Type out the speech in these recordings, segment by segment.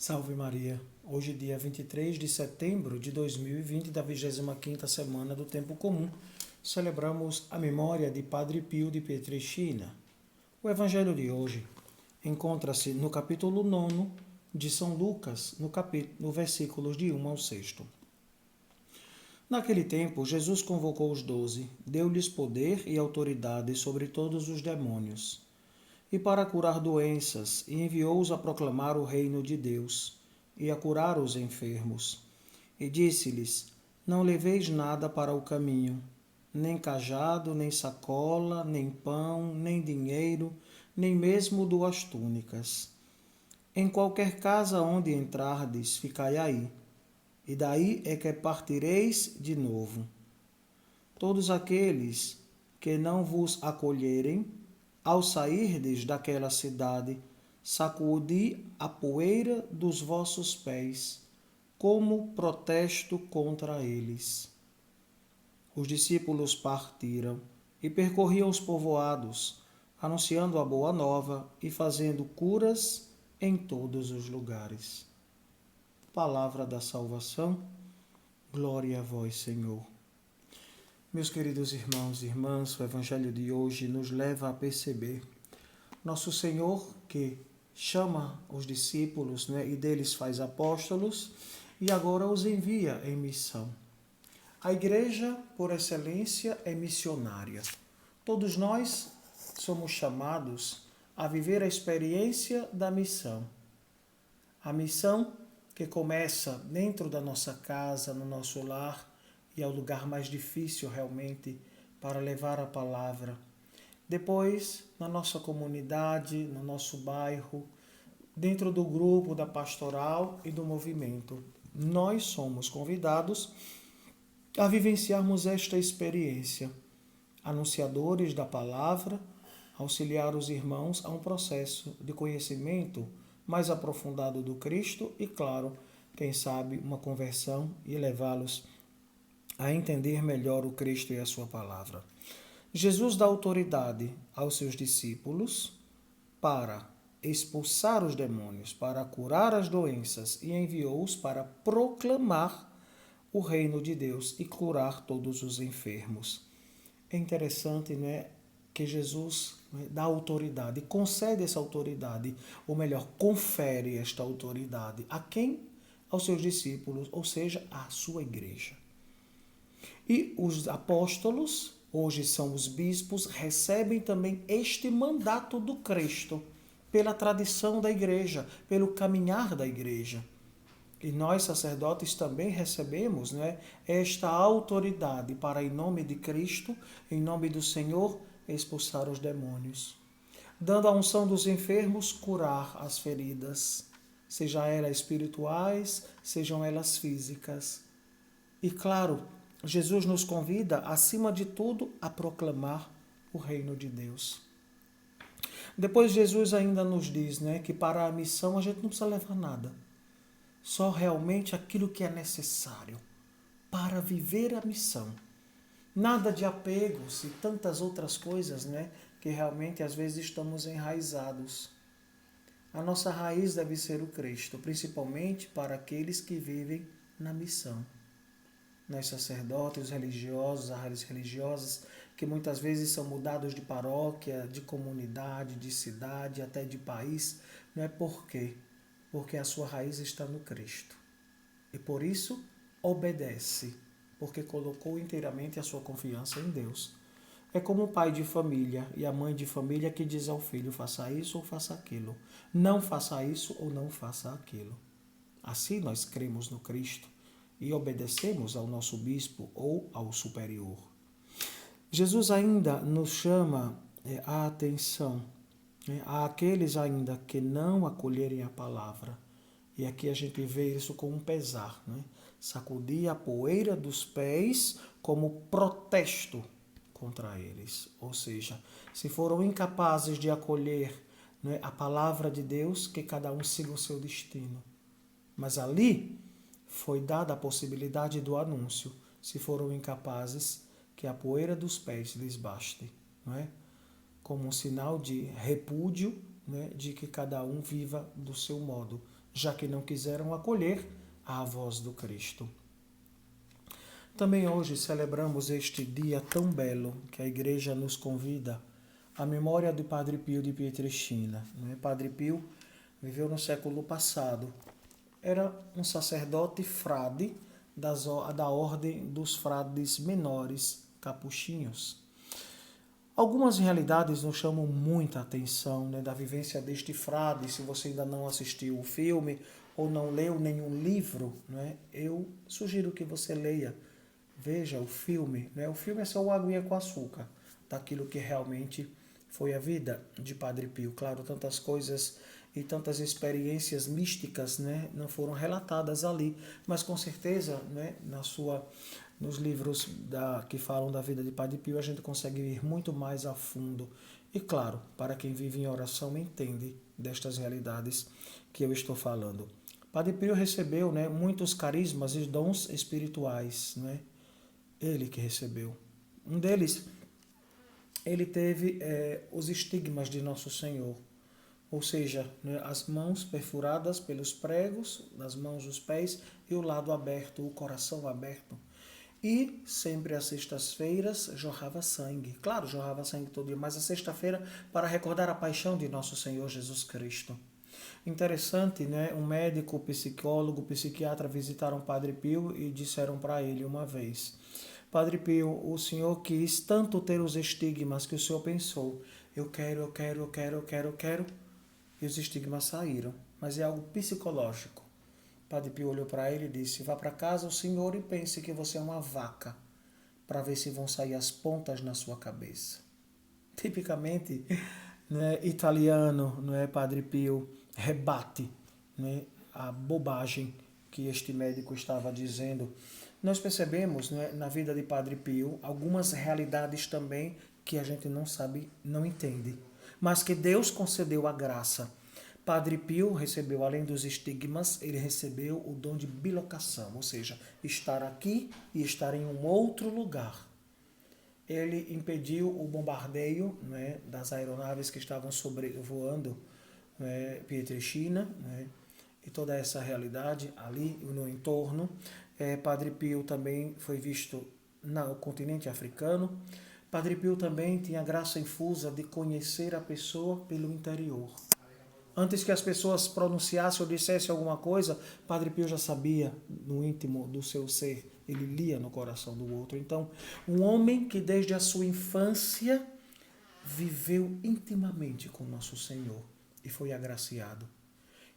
Salve Maria! Hoje, dia 23 de setembro de 2020, da 25ª semana do Tempo Comum, celebramos a memória de Padre Pio de Pietrelcina. O evangelho de hoje encontra-se no capítulo 9 de São Lucas, no versículos de 1 ao 6. Naquele tempo, Jesus convocou os 12, deu-lhes poder e autoridade sobre todos os demônios, e para curar doenças, e enviou-os a proclamar o reino de Deus, e a curar os enfermos. E disse-lhes: Não leveis nada para o caminho, nem cajado, nem sacola, nem pão, nem dinheiro, nem mesmo duas túnicas. Em qualquer casa onde entrardes, ficai aí, e daí é que partireis de novo. Todos aqueles que não vos acolherem, ao sairdes daquela cidade, sacudi a poeira dos vossos pés, como protesto contra eles. Os discípulos partiram e percorriam os povoados, anunciando a boa nova e fazendo curas em todos os lugares. Palavra da salvação, glória a vós, Senhor. Meus queridos irmãos e irmãs, o Evangelho de hoje nos leva a perceber Nosso Senhor que chama os discípulos, e deles faz apóstolos e agora os envia em missão. A igreja, por excelência, é missionária. Todos nós somos chamados a viver a experiência da missão. A missão que começa dentro da nossa casa, no nosso lar, e é o lugar mais difícil realmente para levar a palavra. Depois, na nossa comunidade, no nosso bairro, dentro do grupo da pastoral e do movimento, nós somos convidados a vivenciarmos esta experiência, anunciadores da palavra, auxiliar os irmãos a um processo de conhecimento mais aprofundado do Cristo e, claro, quem sabe, uma conversão e levá-los a entender melhor o Cristo e a sua palavra. Jesus dá autoridade aos seus discípulos para expulsar os demônios, para curar as doenças e enviou-os para proclamar o reino de Deus e curar todos os enfermos. É interessante, que Jesus dá autoridade, concede essa autoridade, ou melhor, confere esta autoridade a quem? Aos seus discípulos, ou seja, à sua igreja. E os apóstolos, hoje são os bispos, recebem também este mandato do Cristo, pela tradição da igreja, pelo caminhar da igreja. E nós, sacerdotes, também recebemos esta autoridade para, em nome de Cristo, em nome do Senhor, expulsar os demônios. Dando a unção dos enfermos, curar as feridas, sejam elas espirituais, sejam elas físicas. E claro, Jesus nos convida, acima de tudo, a proclamar o reino de Deus. Depois Jesus ainda nos diz que para a missão a gente não precisa levar nada. Só realmente aquilo que é necessário para viver a missão. Nada de apegos e tantas outras coisas que realmente às vezes estamos enraizados. A nossa raiz deve ser o Cristo, principalmente para aqueles que vivem na missão. Nós sacerdotes, religiosos, as religiosas, que muitas vezes são mudados de paróquia, de comunidade, de cidade, até de país, não é por quê? Porque a sua raiz está no Cristo. E por isso obedece, porque colocou inteiramente a sua confiança em Deus. É como o pai de família e a mãe de família que diz ao filho, faça isso ou faça aquilo. Não faça isso ou não faça aquilo. Assim nós cremos no Cristo e obedecemos ao nosso bispo ou ao superior. Jesus ainda nos chama a atenção àqueles ainda que não acolherem a palavra. E aqui a gente vê isso com um pesar. Sacudir a poeira dos pés como protesto contra eles. Ou seja, se foram incapazes de acolher a palavra de Deus, que cada um siga o seu destino. Mas ali foi dada a possibilidade do anúncio, se foram incapazes, que a poeira dos pés lhes baste, como um sinal de repúdio, de que cada um viva do seu modo, já que não quiseram acolher a voz do Cristo. Também hoje celebramos este dia tão belo que a Igreja nos convida à memória de Padre Pio de Pietrelcina. Padre Pio viveu no século passado. Era um sacerdote frade da ordem dos frades menores capuchinhos. Algumas realidades nos chamam muita atenção, da vivência deste frade. Se você ainda não assistiu o filme ou não leu nenhum livro, eu sugiro que você leia. Veja o filme. O filme é só uma aguinha com açúcar daquilo que realmente foi a vida de Padre Pio. Claro, tantas coisas e tantas experiências místicas não foram relatadas ali, mas com certeza nos livros que falam da vida de Padre Pio a gente consegue ir muito mais a fundo. E claro, para quem vive em oração entende destas realidades que eu estou falando. Padre Pio recebeu muitos carismas e dons espirituais. Ele que recebeu. Um deles, ele teve os estigmas de Nosso Senhor. Ou seja, as mãos perfuradas pelos pregos, as mãos, os pés e o lado aberto, o coração aberto. E sempre às sextas-feiras jorrava sangue. Claro, jorrava sangue todo dia, mas a sexta-feira para recordar a paixão de Nosso Senhor Jesus Cristo. Interessante, um médico, psicólogo, psiquiatra visitaram Padre Pio e disseram para ele uma vez: Padre Pio, o senhor quis tanto ter os estigmas que o senhor pensou, eu quero, e os estigmas saíram, mas é algo psicológico. Padre Pio olhou para ele e disse: vá para casa o senhor e pense que você é uma vaca, para ver se vão sair as pontas na sua cabeça. Tipicamente italiano, Padre Pio rebate a bobagem que este médico estava dizendo. Nós percebemos na vida de Padre Pio algumas realidades também que a gente não sabe, não entende, mas que Deus concedeu a graça. Padre Pio recebeu, além dos estigmas, ele recebeu o dom de bilocação, ou seja, estar aqui e estar em um outro lugar. Ele impediu o bombardeio das aeronaves que estavam sobrevoando Pietrelcina, e toda essa realidade ali no entorno. Padre Pio também foi visto no continente africano. Padre Pio também tinha a graça infusa de conhecer a pessoa pelo interior. Antes que as pessoas pronunciassem ou dissessem alguma coisa, Padre Pio já sabia no íntimo do seu ser. Ele lia no coração do outro. Então, um homem que desde a sua infância viveu intimamente com Nosso Senhor e foi agraciado.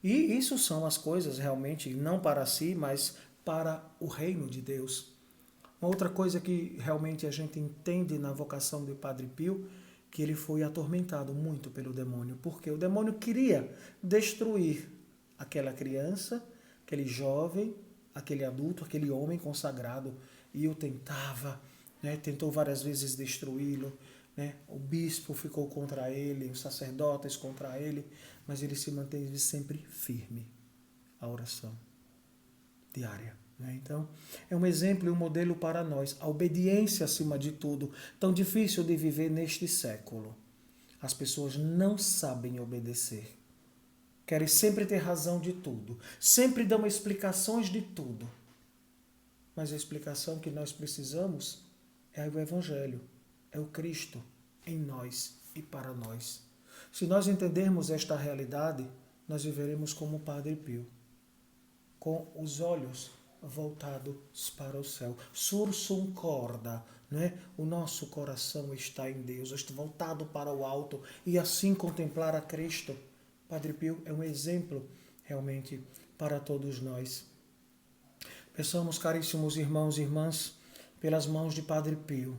E isso são as coisas realmente, não para si, mas para o reino de Deus. Uma outra coisa que realmente a gente entende na vocação de Padre Pio, que ele foi atormentado muito pelo demônio, porque o demônio queria destruir aquela criança, aquele jovem, aquele adulto, aquele homem consagrado, e o tentava, tentou várias vezes destruí-lo, o bispo ficou contra ele, os sacerdotes contra ele, mas ele se manteve sempre firme à oração diária. Então, é um exemplo e um modelo para nós. A obediência acima de tudo, tão difícil de viver neste século. As pessoas não sabem obedecer. Querem sempre ter razão de tudo. Sempre dão explicações de tudo. Mas a explicação que nós precisamos é o Evangelho. É o Cristo em nós e para nós. Se nós entendermos esta realidade, nós viveremos como Padre Pio, com os olhos voltados para o céu. Sursum corda, o nosso coração está em Deus, está voltado para o alto e assim contemplar a Cristo. Padre Pio é um exemplo realmente para todos nós. Peçamos, caríssimos irmãos e irmãs, pelas mãos de Padre Pio,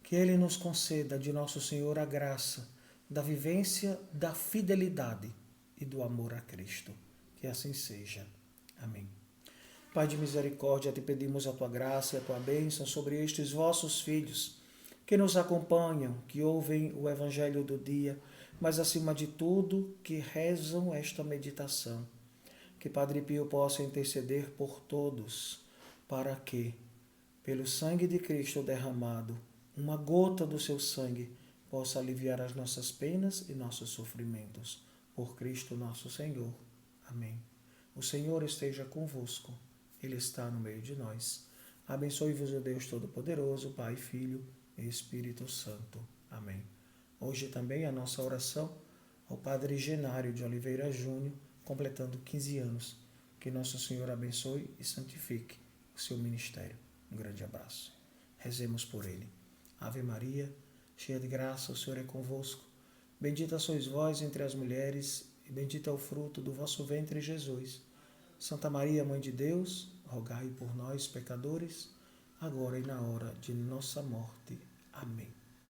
que ele nos conceda de Nosso Senhor a graça da vivência da fidelidade e do amor a Cristo. Que assim seja. Amém. Pai de misericórdia, te pedimos a tua graça e a tua bênção sobre estes vossos filhos que nos acompanham, que ouvem o Evangelho do dia, mas acima de tudo que rezam esta meditação. Que Padre Pio possa interceder por todos, para que, pelo sangue de Cristo derramado, uma gota do seu sangue possa aliviar as nossas penas e nossos sofrimentos. Por Cristo nosso Senhor. Amém. O Senhor esteja convosco. Ele está no meio de nós. Abençoe-vos o Deus Todo-Poderoso, Pai, Filho e Espírito Santo. Amém. Hoje também a nossa oração ao Padre Genário de Oliveira Júnior, completando 15 anos. Que Nosso Senhor abençoe e santifique o seu ministério. Um grande abraço. Rezemos por ele. Ave Maria, cheia de graça, o Senhor é convosco. Bendita sois vós entre as mulheres, e bendito é o fruto do vosso ventre, Jesus. Santa Maria, Mãe de Deus, rogai por nós, pecadores, agora e na hora de nossa morte. Amém.